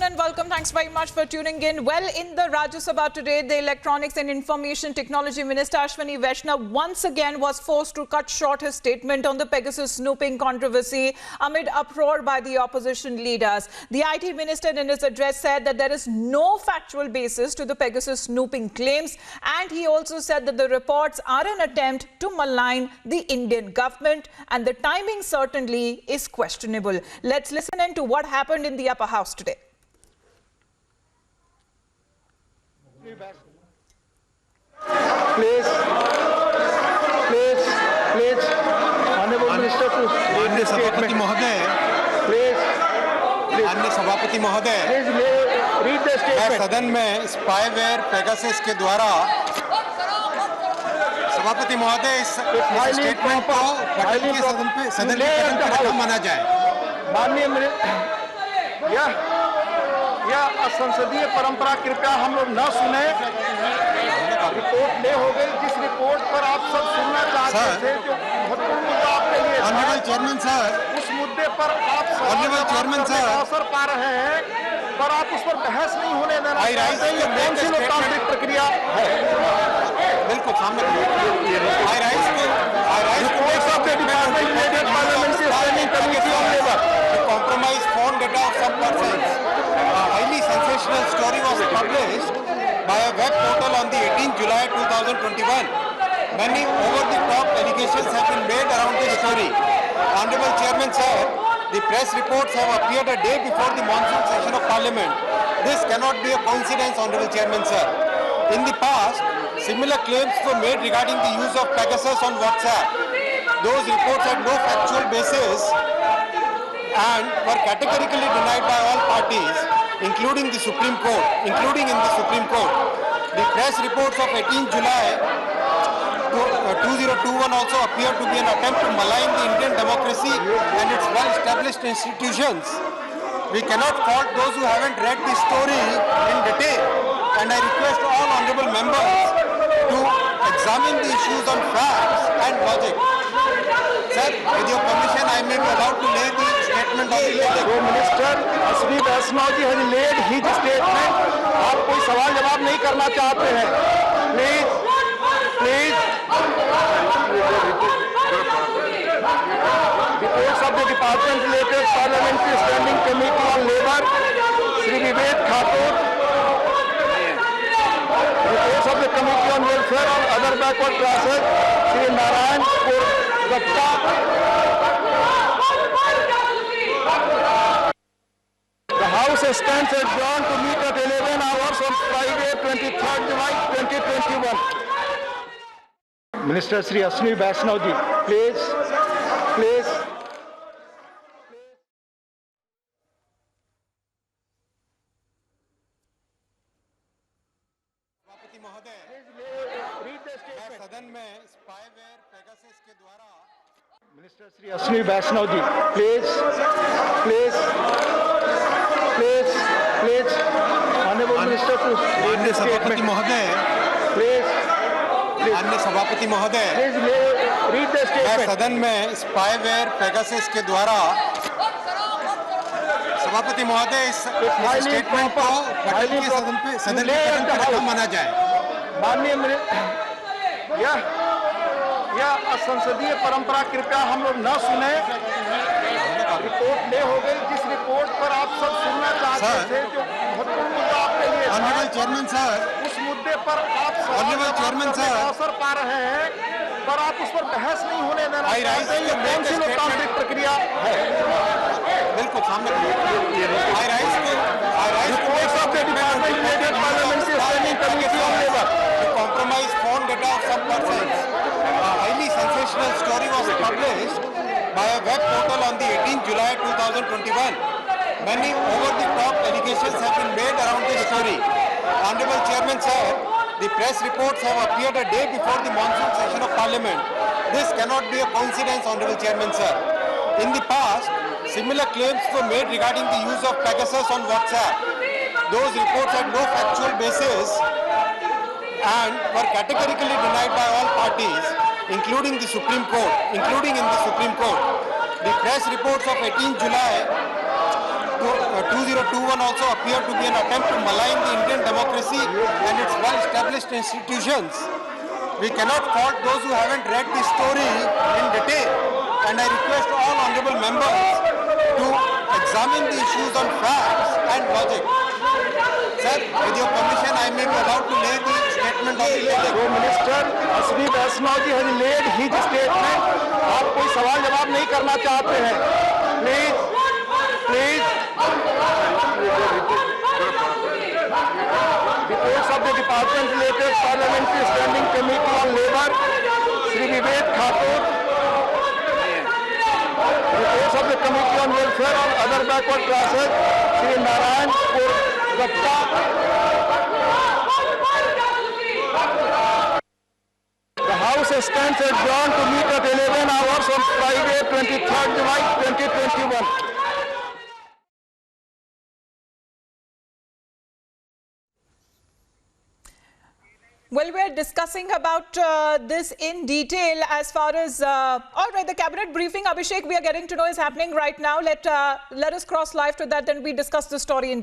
and welcome. Thanks very much for tuning in. Well, in the Rajya Sabha today, the Electronics and Information Technology Minister Ashwini Vaishnaw once again was forced to cut short his statement on the Pegasus snooping controversy amid uproar by the opposition leaders. The IT Minister in his address said that there is no factual basis to the Pegasus snooping claims, and he also said that the reports are an attempt to malign the Indian government and the timing certainly is questionable. Let's listen in to what happened in the upper house today. Please, Honorable Minister to माननीय सभापति महोदय, माननीय सभापति महोदय, read the मैं statement. सदन में spyware Pegasus के द्वारा सभापति महोदय इस स्टेटमेंट को पटल के सदन के पटल पर रखा माना जाए। माननीय यह असंसदीय परंपरा कृपया हम लोग न सुने। रिपोर्ट ले हो गई, जिस रिपोर्ट पर आप सब सुनना चाहते थे, जो महत्वपूर्ण मुद्दा आपके लिए ऑनरेबल चेयरमैन सर, उस मुद्दे पर आप ऑनरेबल चेयरमैन सर अवसर पा रहे हैं, पर आप उस पर बहस नहीं होने देना चाहते। ये कौन सी लोकतांत्रिक प्रक्रिया है? बिल्कुल सामने आई rise of the department related parliamentary standing committee on labour compromise phone data of some persons. A highly sensational story was published by a web portal on the 18th July 2021. Many over-the-top allegations have been made around this story. Honorable Chairman sir, the press reports have appeared a day before the monsoon session of Parliament. This cannot be a coincidence, Honorable Chairman sir. In the past, similar claims were made regarding the use of Pegasus on WhatsApp. Those reports had no factual basis and were categorically denied by all parties, including in the Supreme Court. The press reports of 18 July 2021 also appear to be an attempt to malign the Indian democracy and its well-established institutions. We cannot fault those who haven't read the story in detail, and I request all honorable members to examine the issues on facts and logic. Sir, with your permission, I may be allowed to lay the statement on the table. जो minister Ashwini Vaishnaw ji has laid his statement. आप कोई सवाल जवाब नहीं करना चाहते हैं? Please. Reports of the Department related Parliamentary Standing Committee on Labour, Shri Vivek Thakur. Reports of the Committee on Welfare and Other Backward Classes, Shri Narayan Gupta. The House stands adjourned to meet at 11 hours on Friday, 23rd July 2021. Minister Shri Ashwini Vaishnaw ji, please. सभापति महोदय, मैं सदन में spyware Pegasus के द्वारा Minister Shri Ashwini Vaishnaw ji, please. Honorable Minister to माननीय सभापति महोदय, माननीय सभापति महोदय, read the मैं statement. सदन में स्पाईवेयर पेगासस के द्वारा सभापति महोदय इस स्टेटमेंट को पटल के सदन के पटल पर रखा माना जाए। माननीय यह असंसदीय परंपरा कृपया हम लोग न सुने। रिपोर्ट ले हो गई, जिस रिपोर्ट पर आप सब सुनना चाहते थे, जो महत्वपूर्ण मुद्दा आपके लिए ऑनरेबल चेयरमैन सर, उस मुद्दे पर आप ऑनरेबल चेयरमैन सर अवसर पा रहे हैं, पर आप उस पर बहस नहीं होने देना चाहते। ये कौन सी लोकतांत्रिक प्रक्रिया है? बिल्कुल सामने Reports of the Department related Parliamentary Standing Committee on Labour. compromise phone data of some persons. A highly sensational story was published by a web portal on the 18th July 2021. Many over-the-top allegations have been made around this story. Honorable Chairman sir, the press reports have appeared a day before the monsoon session of Parliament. This cannot be a coincidence, Honorable Chairman sir. In the past, similar claims were made regarding the use of Pegasus on WhatsApp. Those reports had no factual basis and were categorically denied by all parties, including in the Supreme Court. The press reports of 18 July 2021 also appeared to be an attempt to malign the Indian democracy and its well-established institutions. We cannot fault those who haven't read the story in detail, and I request all honorable members to examine the issues on facts and logic. Sir, with your permission, I may be allowed to lay the statement on the table. जो minister Ashwini Vaishnaw ji has laid his statement. आप कोई सवाल जवाब नहीं करना चाहते हैं? Please reports of the department related parliamentary standing committee on labour Shri Vivek Thakur, reports of the committee on welfare और other backward classes Shri Narayan Gupta. The House stands adjourned to meet at 11 hours on Friday, 23rd July 2021. Well, we're discussing about this in detail as far as, all right, the cabinet briefing, Abhishek, we are getting to know is happening right now. Let us cross live to that, then we discuss the story in